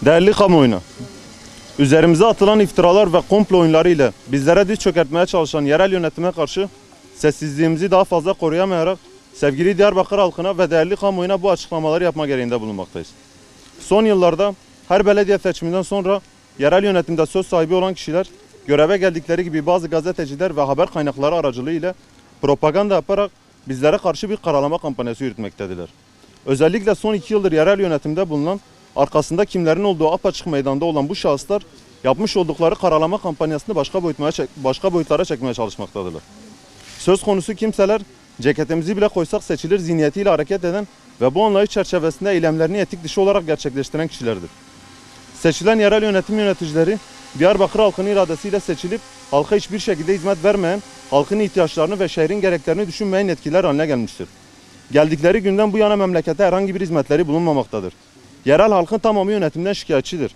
Değerli kamuoyuna, üzerimize atılan iftiralar ve komplo oyunları ile bizlere diz çökertmeye çalışan yerel yönetime karşı sessizliğimizi daha fazla koruyamayarak sevgili Diyarbakır halkına ve değerli kamuoyuna bu açıklamaları yapma gereğinde bulunmaktayız. Son yıllarda her belediye seçiminden sonra yerel yönetimde söz sahibi olan kişiler göreve geldikleri gibi bazı gazeteciler ve haber kaynakları aracılığıyla propaganda yaparak bizlere karşı bir karalama kampanyası yürütmektedirler. Özellikle son 2 yıldır yerel yönetimde bulunan, arkasında kimlerin olduğu apaçık meydanda olan bu şahıslar yapmış oldukları karalama kampanyasını başka boyutlara çekmeye çalışmaktadırlar. Söz konusu kimseler ceketimizi bile koysak seçilir zihniyetiyle hareket eden ve bu anlayış çerçevesinde eylemlerini etik dışı olarak gerçekleştiren kişilerdir. Seçilen yerel yönetim yöneticileri Diyarbakır halkının iradesiyle seçilip halka hiçbir şekilde hizmet vermeyen, halkın ihtiyaçlarını ve şehrin gereklerini düşünmeyen yetkiler haline gelmiştir. Geldikleri günden bu yana memlekete herhangi bir hizmetleri bulunmamaktadır. Yerel halkın tamamı yönetimden şikayetçidir.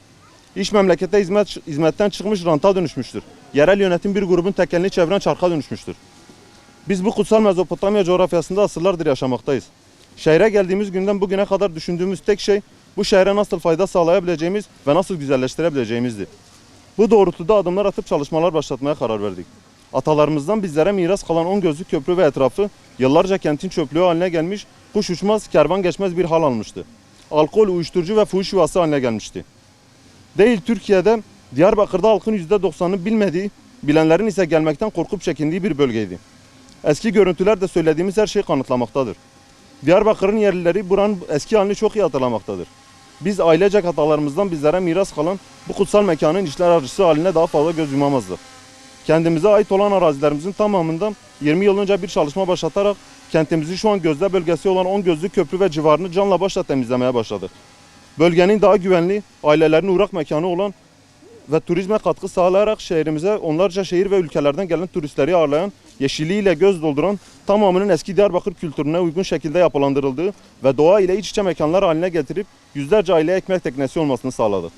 İş memlekette hizmetten çıkmış ranta dönüşmüştür. Yerel yönetim bir grubun tekelini çeviren çarka dönüşmüştür. Biz bu kutsal Mezopotamya coğrafyasında asırlardır yaşamaktayız. Şehre geldiğimiz günden bugüne kadar düşündüğümüz tek şey bu şehre nasıl fayda sağlayabileceğimiz ve nasıl güzelleştirebileceğimizdi. Bu doğrultuda adımlar atıp çalışmalar başlatmaya karar verdik. Atalarımızdan bizlere miras kalan 10 gözlü köprü ve etrafı yıllarca kentin çöplüğü haline gelmiş, kuş uçmaz, kervan geçmez bir hal almıştı. Alkol, uyuşturucu ve fuhuş yuvası haline gelmişti. Değil Türkiye'de, Diyarbakır'da halkın %90'ını bilmediği, bilenlerin ise gelmekten korkup çekindiği bir bölgeydi. Eski görüntüler de söylediğimiz her şeyi kanıtlamaktadır. Diyarbakır'ın yerlileri buranın eski halini çok iyi hatırlamaktadır. Biz ailecek atalarımızdan bizlere miras kalan bu kutsal mekanın içler acısı haline daha fazla göz yumamazdık. Kendimize ait olan arazilerimizin tamamından 20 yıl önce bir çalışma başlatarak kentimizi şu an gözde bölgesi olan 10 gözlü köprü ve civarını canla başla temizlemeye başladık. Bölgenin daha güvenli, ailelerin uğrak mekanı olan ve turizme katkı sağlayarak şehrimize onlarca şehir ve ülkelerden gelen turistleri ağırlayan, yeşilliğiyle göz dolduran, tamamının eski Diyarbakır kültürüne uygun şekilde yapılandırıldığı ve doğa ile iç içe mekanlar haline getirip yüzlerce aileye ekmek teknesi olmasını sağladık.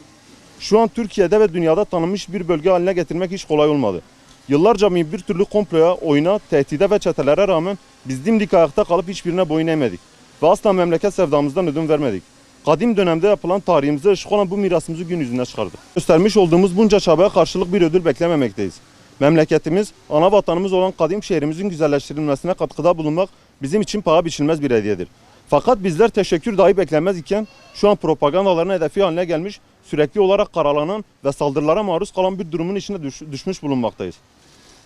Şu an Türkiye'de ve dünyada tanınmış bir bölge haline getirmek hiç kolay olmadı. Yıllarca bir türlü komploya, oyuna, tehdide ve çetelere rağmen biz dimdik ayakta kalıp hiçbirine boyun eğmedik ve asla memleket sevdamızdan ödün vermedik. Kadim dönemde yapılan tarihimize ışık olan bu mirasımızı gün yüzüne çıkardık. Göstermiş olduğumuz bunca çabaya karşılık bir ödül beklememekteyiz. Memleketimiz, ana vatanımız olan kadim şehrimizin güzelleştirilmesine katkıda bulunmak bizim için paha biçilmez bir hediyedir. Fakat bizler teşekkür dahi beklenmez iken şu an propagandaların hedefi haline gelmiş, sürekli olarak karalanan ve saldırılara maruz kalan bir durumun içine düşmüş bulunmaktayız.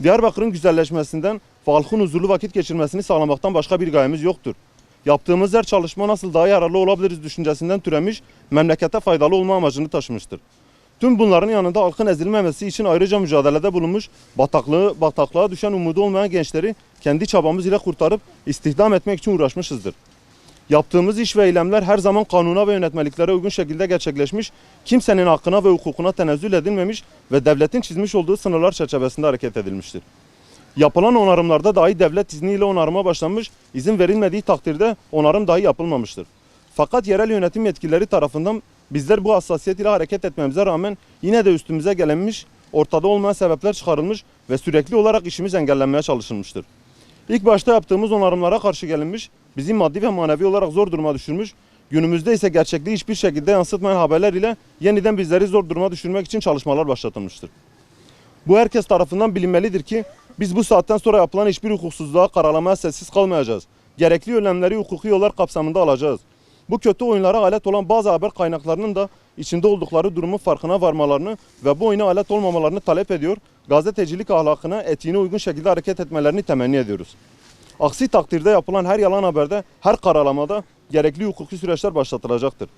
Diyarbakır'ın güzelleşmesinden ve halkın huzurlu vakit geçirmesini sağlamaktan başka bir gayemiz yoktur. Yaptığımız her çalışma nasıl daha yararlı olabiliriz düşüncesinden türemiş, memlekete faydalı olma amacını taşımıştır. Tüm bunların yanında halkın ezilmemesi için ayrıca mücadelede bulunmuş, bataklığa düşen umudu olmayan gençleri kendi çabamız ile kurtarıp istihdam etmek için uğraşmışızdır. Yaptığımız iş ve eylemler her zaman kanuna ve yönetmeliklere uygun şekilde gerçekleşmiş, kimsenin hakkına ve hukukuna tenezzül edilmemiş ve devletin çizmiş olduğu sınırlar çerçevesinde hareket edilmiştir. Yapılan onarımlarda dahi devlet izniyle onarıma başlanmış, izin verilmediği takdirde onarım dahi yapılmamıştır. Fakat yerel yönetim yetkilileri tarafından bizler bu hassasiyet ile hareket etmemize rağmen yine de üstümüze gelinmiş, ortada olmayan sebepler çıkarılmış ve sürekli olarak işimiz engellenmeye çalışılmıştır. İlk başta yaptığımız onarımlara karşı gelinmiş, bizi maddi ve manevi olarak zor duruma düşürmüş, günümüzde ise gerçekliği hiçbir şekilde yansıtmayan haberler ile yeniden bizleri zor duruma düşürmek için çalışmalar başlatılmıştır. Bu herkes tarafından bilinmelidir ki biz bu saatten sonra yapılan hiçbir hukuksuzluğa, karalamaya sessiz kalmayacağız. Gerekli önlemleri hukuki yollar kapsamında alacağız. Bu kötü oyunlara alet olan bazı haber kaynaklarının da içinde oldukları durumun farkına varmalarını ve bu oyuna alet olmamalarını talep ediyor, gazetecilik ahlakına, etiğine uygun şekilde hareket etmelerini temenni ediyoruz. Aksi takdirde yapılan her yalan haberde, her karalamada gerekli hukuki süreçler başlatılacaktır.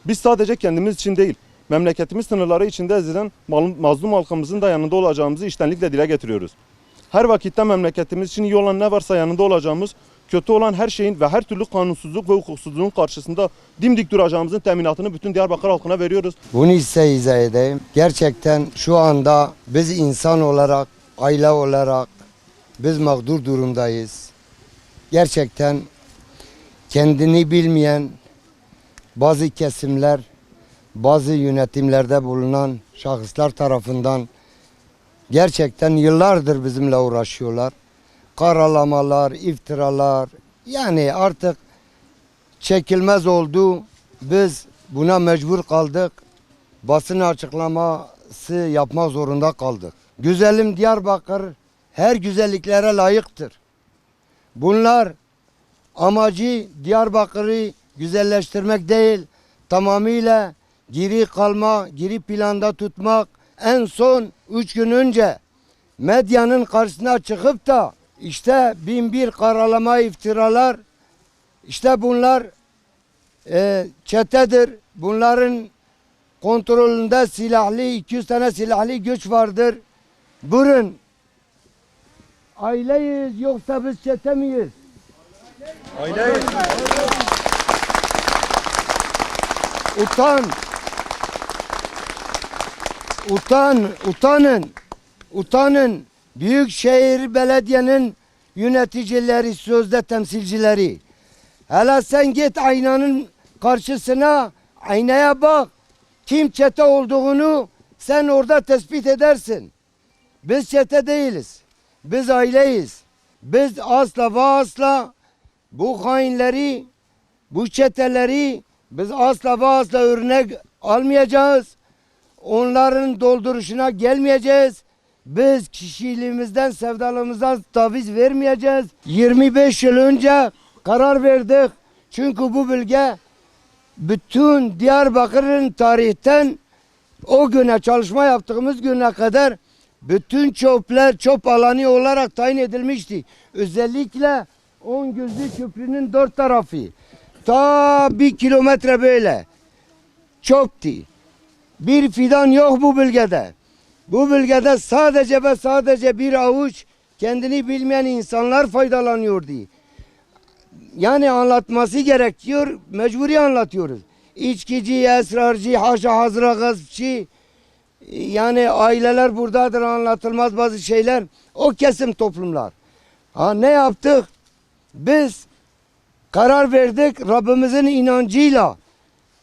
Biz sadece kendimiz için değil, memleketimiz sınırları içinde ezilen mazlum halkımızın da yanında olacağımızı içtenlikle dile getiriyoruz. Her vakitte memleketimiz için iyi olan ne varsa yanında olacağımız, kötü olan her şeyin ve her türlü kanunsuzluk ve hukuksuzluğun karşısında dimdik duracağımızın teminatını bütün Diyarbakır halkına veriyoruz. Bunu ise izah edeyim. Gerçekten şu anda biz insan olarak, aile olarak biz mağdur durumdayız. Gerçekten kendini bilmeyen bazı kesimler, bazı yönetimlerde bulunan şahıslar tarafından gerçekten yıllardır bizimle uğraşıyorlar. Karalamalar, iftiralar, yani artık çekilmez oldu. Biz buna mecbur kaldık. Basın açıklaması yapmak zorunda kaldık. Güzelim Diyarbakır her güzelliklere layıktır. Bunlar amacı Diyarbakır'ı güzelleştirmek değil, tamamıyla geri kalma, geri planda tutmak. En son 3 gün önce medyanın karşısına çıkıp da işte bin bir karalama, iftiralar, işte bunlar çetedir. Bunların kontrolünde silahlı 200 tane silahlı güç vardır. Buyurun. Aileyiz yoksa biz çete miyiz? Aileyiz. Utanın. Büyükşehir Belediye'nin yöneticileri, sözde temsilcileri. Hele sen git aynanın karşısına, aynaya bak. Kim çete olduğunu sen orada tespit edersin. Biz çete değiliz. Biz aileyiz. Biz asla ve asla bu hainleri, bu çeteleri biz asla ve asla örnek almayacağız. Onların dolduruşuna gelmeyeceğiz. Biz kişiliğimizden, sevdalığımızdan taviz vermeyeceğiz. 25 yıl önce karar verdik. Çünkü bu bölge bütün Diyarbakır'ın tarihten o güne çalışma yaptığımız güne kadar bütün çöpler çöp alanı olarak tayin edilmişti. Özellikle 10 gözlü köprünün 4 tarafı ta 1 kilometre böyle çöptü. Bir fidan yok bu bölgede. Bu bölgede sadece ve sadece bir avuç kendini bilmeyen insanlar faydalanıyordu. Yani anlatması gerekiyor, mecburi anlatıyoruz. İçkici, esrarcı, haşa hazıra gaspçı, yani aileler buradadır, anlatılmaz bazı şeyler. O kesim toplumlar. Ne yaptık? Biz karar verdik Rabbimizin inancıyla.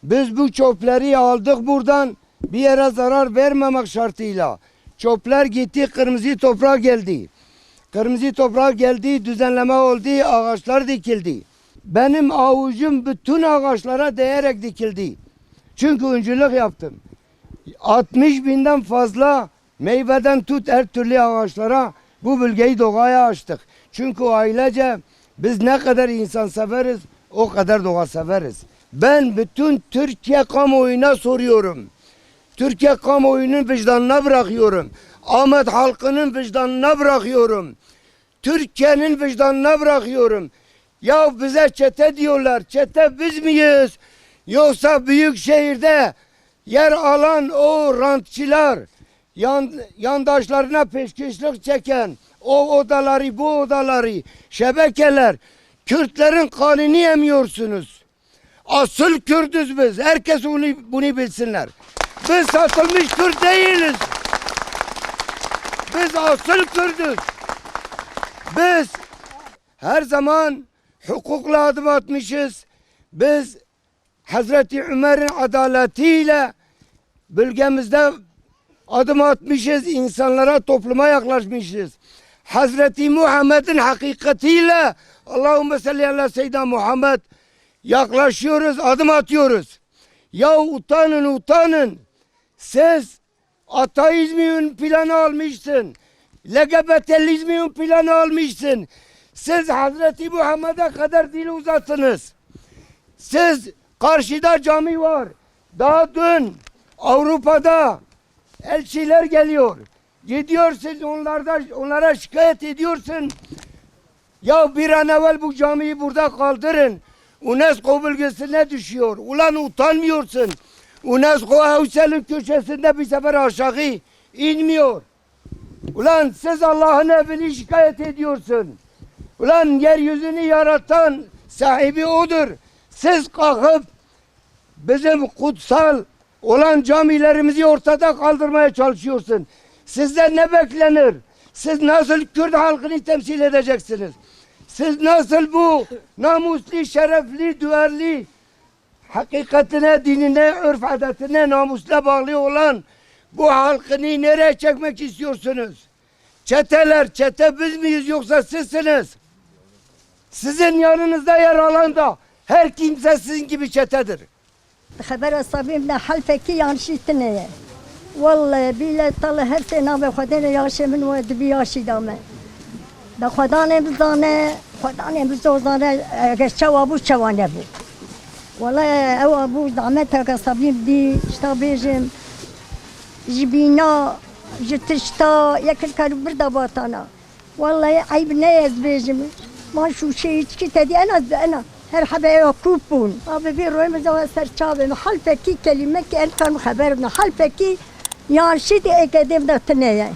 Biz bu çöpleri aldık buradan bir yere zarar vermemek şartıyla. Çöpler gitti, kırmızı toprağa geldi. Kırmızı toprağa geldi, düzenleme oldu, ağaçlar dikildi. Benim avucum bütün ağaçlara değerek dikildi. Çünkü öncülük yaptım. 60 binden fazla meyveden tut her türlü ağaçlara bu bölgeyi doğaya açtık. Çünkü ailece biz ne kadar insan severiz o kadar doğa severiz. Ben bütün Türkiye kamuoyuna soruyorum. Türkiye kamuoyunun vicdanına bırakıyorum. Ahmet halkının vicdanına bırakıyorum. Türkiye'nin vicdanına bırakıyorum. Ya bize çete diyorlar. Çete biz miyiz? Yoksa büyük şehirde yer alan o rantçılar, yandaşlarına peşkeşlik çeken o odaları, bu odaları, şebekeler, Kürtlerin kanını emiyorsunuz. Asıl Kürtüz biz. Herkes bunu bilsinler. Biz satılmış Kürt değiliz. Biz asıl Kürtüz. Biz her zaman hukukla adım atmışız. Biz Hazreti Ömer'in adaletiyle bölgemizde adım atmışız. İnsanlara, topluma yaklaşmışız. Hazreti Muhammed'in hakikatiyle Allahümme salli ala seyyidina Muhammed yaklaşıyoruz, adım atıyoruz. Ya utanın. Siz ateizmi ön plana almışsın. LGBT'lizmi ön plana almışsın. Siz Hazreti Muhammed'e kadar dil uzattınız. Siz karşıda cami var. Daha dün Avrupa'da elçiler geliyor. Gidiyorsunuz onlara şikayet ediyorsun. Ya bir an evvel bu camiyi burada kaldırın. UNESCO bölgesine düşüyor. Ulan utanmıyorsun. UNESCO Hevsel'in köşesinde bir sefer aşağı inmiyor. Ulan siz Allah'ın evini şikayet ediyorsun. Ulan yeryüzünü yaratan sahibi odur. Siz kalkıp bizim kutsal olan camilerimizi ortada kaldırmaya çalışıyorsun. Sizden ne beklenir? Siz nasıl Kürt halkını temsil edeceksiniz? Siz nasıl bu namuslu, şerefli, duyarlı, hakikatine, dinine, örf adetine, namusla bağlı olan bu halkını nereye çekmek istiyorsunuz? Çeteler, çete biz miyiz yoksa sizsiniz? Sizin yanınızda yer alan da her kimse sizin gibi çetedir. خبر اصابیم نه حل فکی یانشیت نه والله بیله طال هر سنه به خدا یاش من و دبی یاشی دامه دا خدا نمیزانه خدا نمیزانه اگر چوابو چوانه بو والله او ابو دامت که صابیم دی شتابیجم جبینا جتشتا یکل کارو بردا باتانا والله عیب نیز بیجم ما شو شيء كي تدي انا هر حبا يكوبون ابي في روي مزوا سرچاوي محل فكي كلمه كان خبرنا حل فكي يعني شيء اكاديم ده تنيه